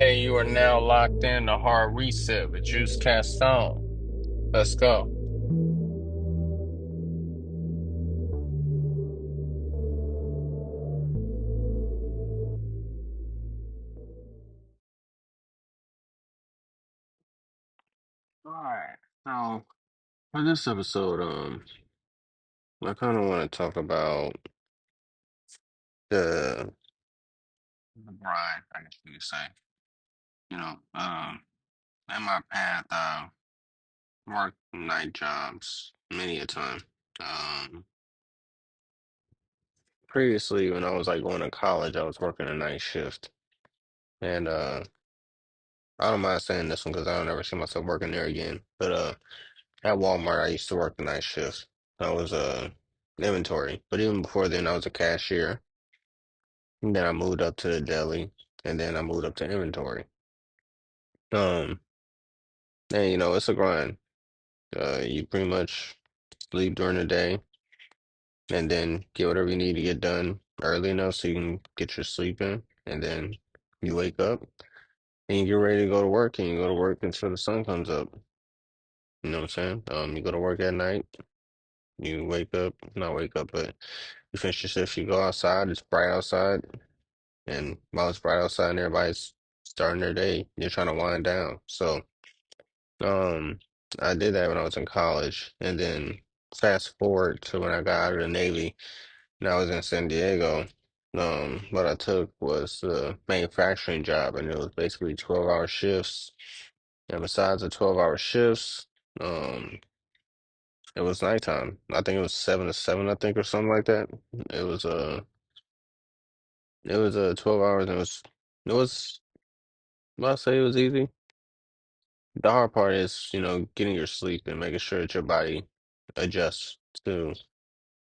Hey, you are now locked in the hard reset with Jeuse Kastoan. Let's go. All right. So for this episode, I kind of want to talk about the grind, I guess you could say. You know, in my path, worked night jobs many a time. Um, Previously, when I was like going to college, I was working a night shift, and I don't mind saying this one because I don't ever see myself working there again. But at Walmart, I used to work the night shift. I was inventory, but even before then, I was a cashier. And then I moved up to the deli, and then I moved up to inventory. Um, and it's a grind. You pretty much sleep during the day, and then get whatever you need to get done early enough so you can get your sleep in, and then you wake up and you get ready to go to work, and you go to work until the sun comes up. You know what I'm saying? You go to work at night. You wake up, not wake up, but you finish your shift, you go outside, it's bright outside, and while it's bright outside and everybody's starting their day, you're trying to wind down. So, um, I did that when I was in college, and then fast forward to when I got out of the Navy, and I was in San Diego. What I took was a manufacturing job, and it was basically 12-hour shifts. And besides the 12-hour shifts, um, it was nighttime. I think it was 7 to 7, I think, or something like that. It was 12 hours, and it was well, I say it was easy. The hard part is, getting your sleep and making sure that your body adjusts to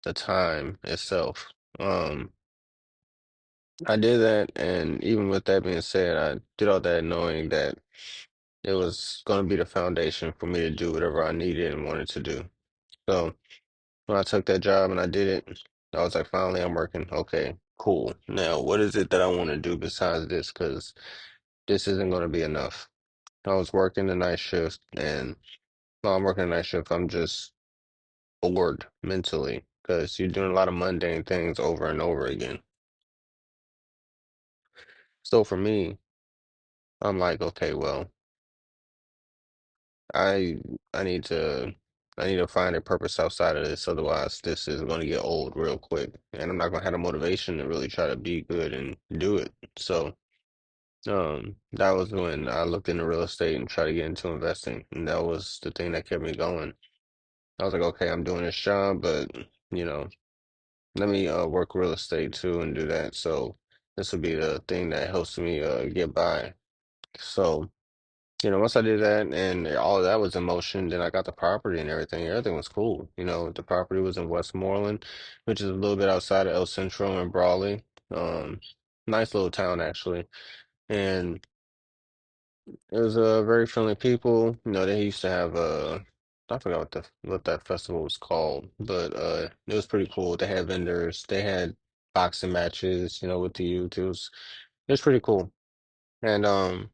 the time itself. I did that, and even with that being said, I did all that knowing that it was going to be the foundation for me to do whatever I needed and wanted to do. So when I took that job and I did it, I was like, finally, I'm working. Okay, cool. Now, what is it that I want to do besides this? Because this isn't going to be enough. I was working the night shift, and while I'm working the night shift, I'm just bored mentally because you're doing a lot of mundane things over and over again. So for me, I'm like, okay, well, I I need to I need to find a purpose outside of this, otherwise this is going to get old real quick, and I'm not going to have the motivation to really try to be good and do it. So, that was when I looked into real estate and tried to get into investing, and that was the thing that kept me going. I was like, okay, I'm doing this job, but you know, let me work real estate too and do that. So this would be the thing that helps me get by. So, once I did that and all of that was in motion, then I got the property and everything. Everything was cool. The property was in Westmoreland, which is a little bit outside of El Centro and Brawley. Um, Nice little town actually. And it was very friendly people. They used to have I forgot what that festival was called, but it was pretty cool. They had vendors, they had boxing matches, with the youth. It was pretty cool. And I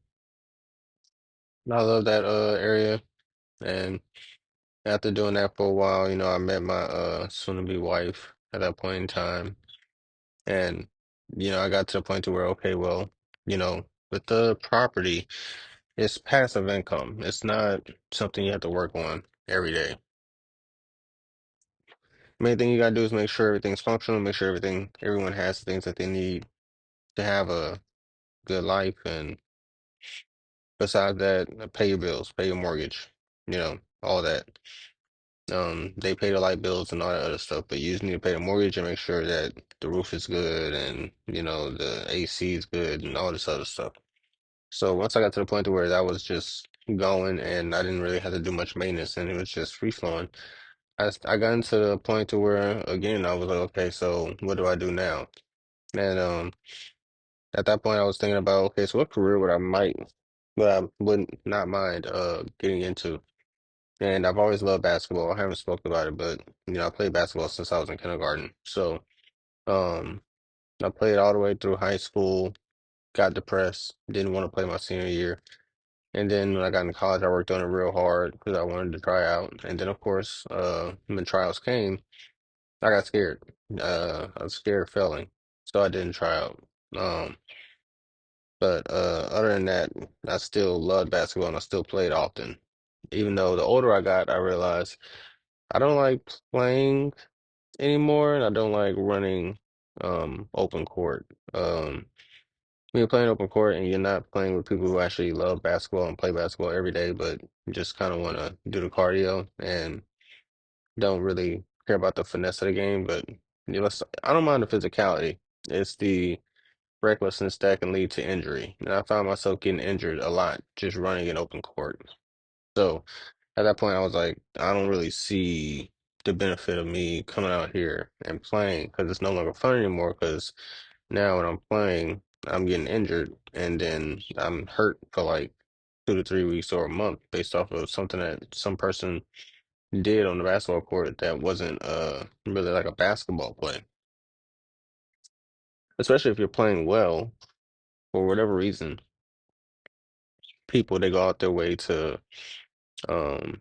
love that area. And after doing that for a while, I met my soon-to-be wife at that point in time. And I got to the point to where, okay, well, with the property, it's passive income. It's not something you have to work on every day. Main thing you gotta do is make sure everything's functional, make sure everyone has the things that they need to have a good life, and besides that, pay your bills, pay your mortgage, all that. They pay the light bills and all that other stuff, but you just need to pay the mortgage and make sure that the roof is good and the AC is good and all this other stuff. So once I got to the point to where that was just going and I didn't really have to do much maintenance and it was just free flowing, I got into the point to where again I was like, okay, so what do I do now? And at that point I was thinking about, okay, so what career would I would not mind getting into? And I've always loved basketball. I haven't spoken about it, but I played basketball since I was in kindergarten. So um I played all the way through high school, got depressed, didn't want to play my senior year. And then when I got into college, I worked on it real hard because I wanted to try out. And then, of course, when trials came, I got scared. I was scared of failing, so I didn't try out. Um, but other than that, I still loved basketball and I still played often. Even though the older I got, I realized I don't like playing anymore, and I don't like running open court. When you're playing open court and you're not playing with people who actually love basketball and play basketball every day, but just kind of want to do the cardio and don't really care about the finesse of the game. But I don't mind the physicality. It's the recklessness that can lead to injury. And I found myself getting injured a lot just running in open court. So at that point, I was like, I don't really see the benefit of me coming out here and playing because it's no longer fun anymore. Because now when I'm playing, I'm getting injured and then I'm hurt for like 2 to 3 weeks or a month based off of something that some person did on the basketball court that wasn't really like a basketball play. Especially if you're playing well, for whatever reason, people they go out their way to um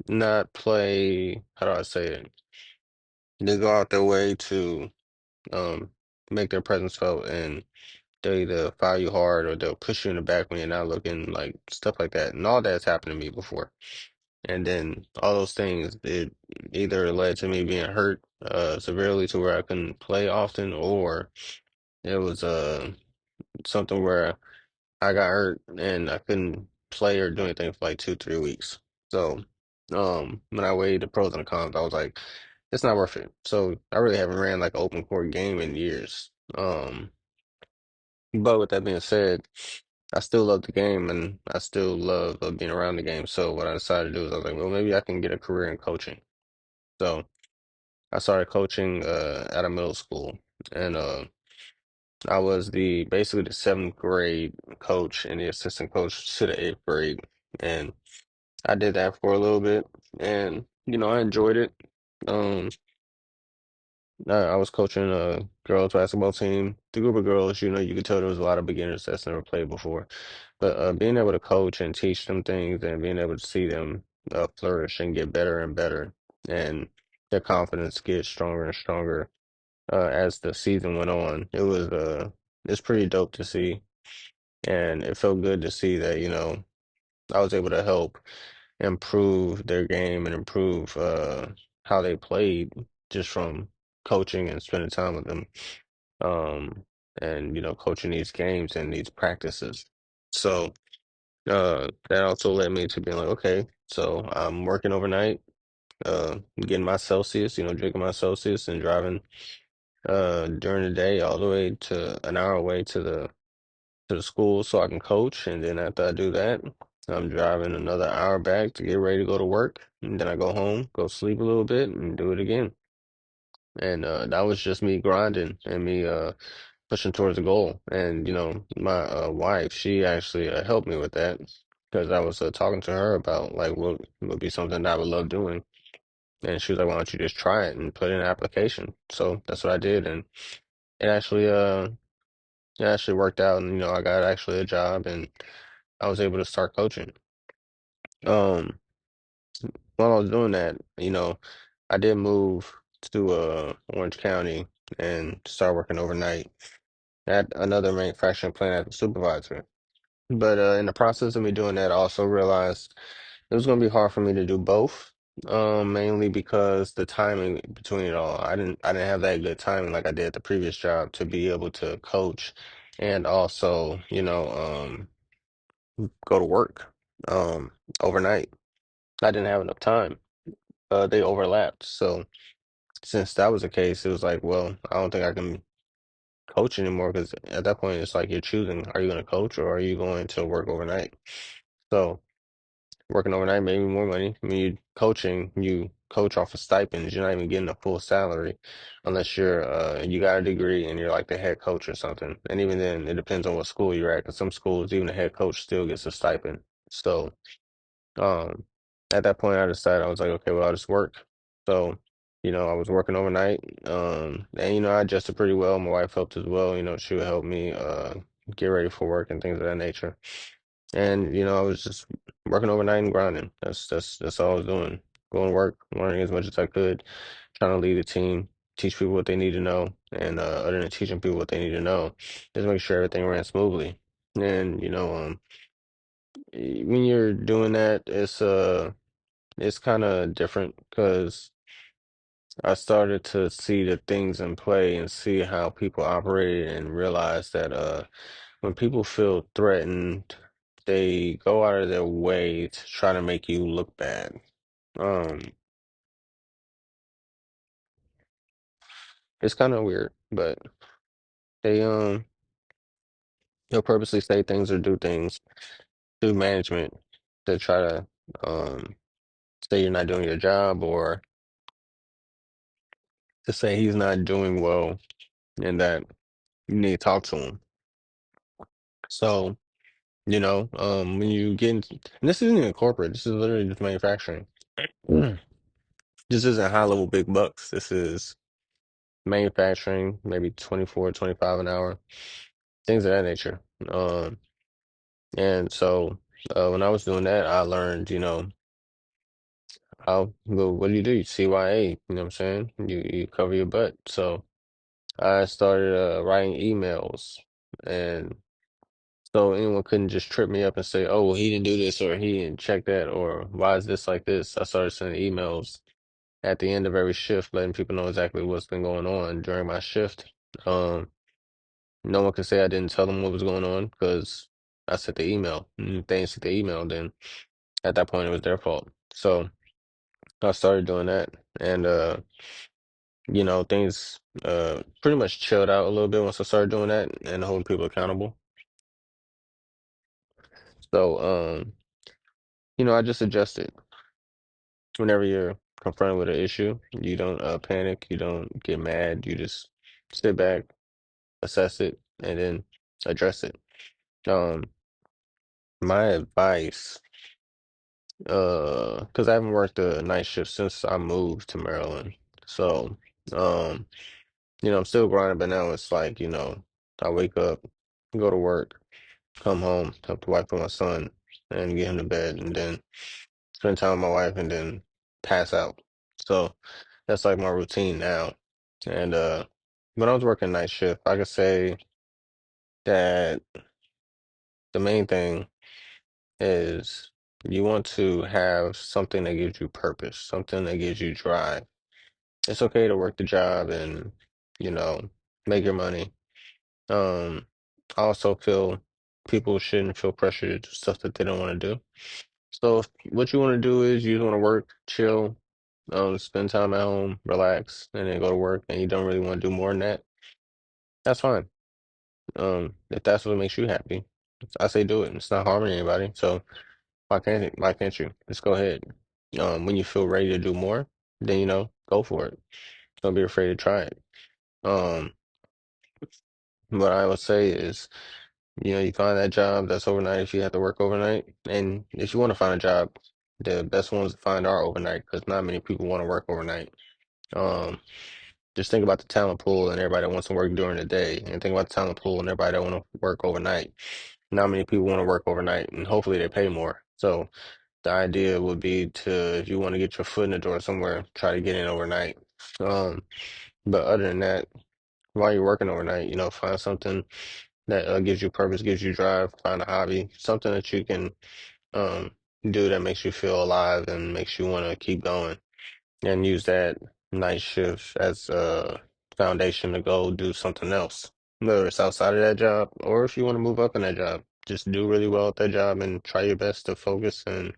not play, how do I say it? They go out their way to um make their presence felt and they either foul you hard or they'll push you in the back when you're not looking, like stuff like that. And all that's happened to me before. And then all those things, it either led to me being hurt severely to where I couldn't play often, or it was something where I got hurt and I couldn't play or do anything for like 2, 3 weeks. So when I weighed the pros and the cons, I was like, it's not worth it. So I really haven't ran like an open court game in years. But with that being said, I still love the game and I still love being around the game. So what I decided to do is I was like, well, maybe I can get a career in coaching. So I started coaching at a middle school, and I was the basically the seventh grade coach and the assistant coach to the eighth grade, and I did that for a little bit, and I enjoyed it. Um, I was coaching a girls basketball team. The group of girls, you could tell there was a lot of beginners that's never played before. But being able to coach and teach them things and being able to see them flourish and get better and better, and their confidence get stronger and stronger as the season went on, it's pretty dope to see, and it felt good to see that I was able to help improve their game and improve how they played just from coaching and spending time with them, um, and coaching these games and these practices. So. That also led me to being like, okay, so I'm working overnight, getting my Celsius, drinking my Celsius and driving during the day all the way to an hour away to the school so I can coach. And then after I do that, I'm driving another hour back to get ready to go to work. And then I go home, go sleep a little bit and do it again. And that was just me grinding and me pushing towards the goal. And my wife, she actually helped me with that because I was talking to her about like what would be something that I would love doing, and she was like, "Why don't you just try it and put in an application?" So that's what I did, and it actually it actually worked out, and I got actually a job, and I was able to start coaching. Um, while I was doing that, I did move to Orange County and start working overnight at another manufacturing plant as a supervisor. But in the process of me doing that, I also realized it was going to be hard for me to do both. Mainly because the timing between it all, I didn't have that good timing like I did at the previous job to be able to coach and also, go to work overnight. I didn't have enough time. They overlapped. So since that was the case, it was like, well, I don't think I can coach anymore because at that point it's like you're choosing, are you going to coach or are you going to work overnight? So working overnight made me more money. I mean, you coach off of stipends. You're not even getting a full salary unless you got a degree and you're like the head coach or something. And even then, it depends on what school you're at. Because some schools, even the head coach still gets a stipend. So, um, at that point, I decided I was like, okay, well, I'll just work. So. I was working overnight. And I adjusted pretty well. My wife helped as well. She would help me get ready for work and things of that nature. And I was just working overnight and grinding. That's all I was doing. Going to work, learning as much as I could, trying to lead a team, teach people what they need to know, and other than teaching people what they need to know, just make sure everything ran smoothly. And when you're doing that, it's kind of different because I started to see the things in play and see how people operated and realize that when people feel threatened, they go out of their way to try to make you look bad. Um, it's kind of weird, but they they'll purposely say things or do things to management to try to um say you're not doing your job or to say he's not doing well and that you need to talk to him. So, when you get into, and this isn't even corporate, this is literally just manufacturing. Mm. This isn't high level big bucks. This is manufacturing, maybe 24, 25 an hour, things of that nature. And so when I was doing that, I learned, well, what do? You CYA, you know what I'm saying? You cover your butt. So I started writing emails, and so anyone couldn't just trip me up and say, oh, well, he didn't do this or he didn't check that or why is this like this? I started sending emails at the end of every shift, letting people know exactly what's been going on during my shift. Um, no one could say I didn't tell them what was going on because I sent the email. And if they didn't see the email, then at that point it was their fault. So I started doing that, and things pretty much chilled out a little bit once I started doing that and holding people accountable. So I just adjusted. Whenever you're confronted with an issue, you don't panic, you don't get mad, you just sit back, assess it, and then address it. Um, my advice, because I haven't worked a night shift since I moved to Maryland, so um, I'm still grinding, but now it's like, I wake up, go to work, come home, help the wife with my son, and get him to bed, and then spend time with my wife, and then pass out. So that's like my routine now. And when I was working night shift, I could say that the main thing is you want to have something that gives you purpose, something that gives you drive. It's okay to work the job and, you know, make your money. Um, I also feel people shouldn't feel pressure to do stuff that they don't want to do. So if what you want to do is you want to work, chill, spend time at home, relax, and then go to work, and you don't really want to do more than that, that's fine. If that's what makes you happy, I say do it. It's not harming anybody. So why can't you? Just go ahead. When you feel ready to do more, then go for it. Don't be afraid to try it. Um, what I would say is, you find that job that's overnight if you have to work overnight. And if you want to find a job, the best ones to find are overnight because not many people want to work overnight. Um, just think about the talent pool and everybody that wants to work during the day, and think about the talent pool and everybody that want to work overnight. Not many people want to work overnight, and hopefully they pay more. So the idea would be to, if you want to get your foot in the door somewhere, try to get in overnight. Um, but other than that, while you're working overnight, find something that gives you purpose, gives you drive, find a hobby, something that you can um, do that makes you feel alive and makes you want to keep going, and use that night shift as a foundation to go do something else, whether it's outside of that job or if you want to move up in that job. Just do really well at that job and try your best to focus and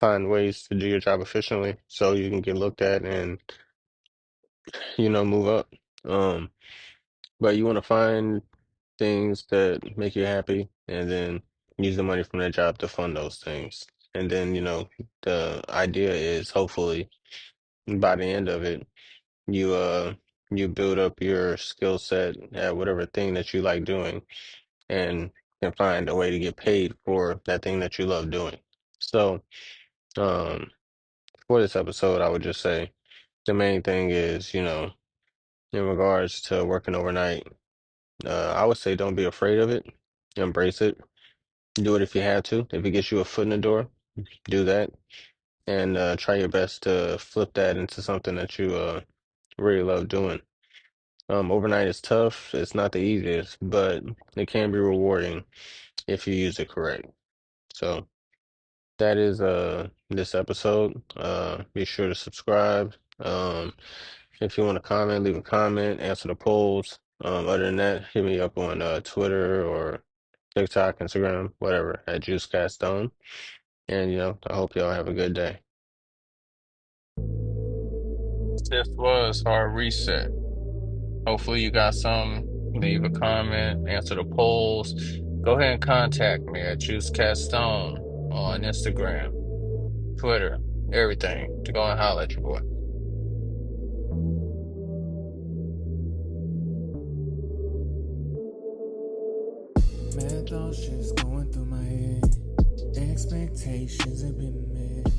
find ways to do your job efficiently so you can get looked at and move up. Um, but you want to find things that make you happy and then use the money from that job to fund those things. And then, the idea is hopefully by the end of it, you you build up your skill set at whatever thing that you like doing and can find a way to get paid for that thing that you love doing. So, um, for this episode, I would just say the main thing is, in regards to working overnight, I would say don't be afraid of it. Embrace it. Do it if you have to. If it gets you a foot in the door, do that. And try your best to flip that into something that you really love doing. Overnight is tough. It's not the easiest, but it can be rewarding if you use it correct. So that is this episode. Be sure to subscribe. If you want to comment, leave a comment, answer the polls. Other than that, hit me up on Twitter or TikTok, Instagram, whatever, at Jeuse Kastoan. And I hope y'all have a good day. This was Hard Reset. Hopefully you got some. Leave a comment, answer the polls. Go ahead and contact me at Jeuse Kastoan on Instagram, Twitter, everything. To go and holler at your boy. Mad thoughts just going through my head. Expectations have been met.